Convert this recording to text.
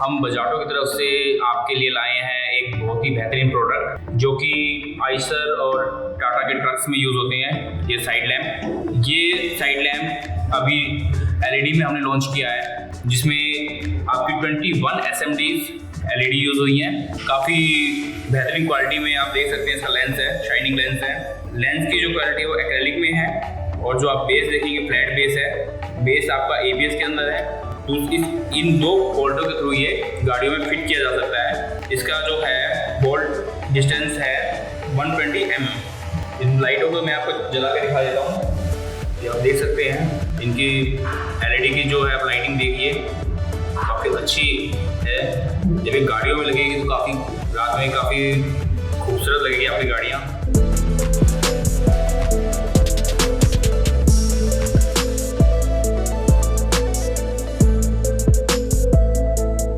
हम बजाटो की तरफ से आपके लिए लाए हैं एक बहुत ही बेहतरीन प्रोडक्ट जो कि आइसर और टाटा के ट्रक्स में यूज़ होते हैं। ये साइड लैम्प अभी एलईडी में हमने लॉन्च किया है, जिसमें आपकी 21 एसएमडीज एलईडी यूज़ हुई हैं। काफ़ी बेहतरीन क्वालिटी में आप देख सकते हैं। इसका लेंस है, शाइनिंग लेंस है। लेंस की जो क्वालिटी है वो एक्रेलिक में है, और जो आप बेस देखेंगे फ्लैट बेस है। बेस आपका A.B.S के अंदर है। तो इन दो बोल्टों के थ्रू ये गाड़ियों में फिट किया जा सकता है। इसका जो है बोल्ट डिस्टेंस है 120 mm। इन लाइटों को मैं आपको जला के दिखा देता हूँ। ये आप देख सकते हैं, इनकी एलईडी की जो है लाइटिंग देखिए, काफ़ी अच्छी है। जब ये गाड़ियों में लगेगी तो काफ़ी रात में काफ़ी खूबसूरत लगेगी आपकी गाड़ियाँ।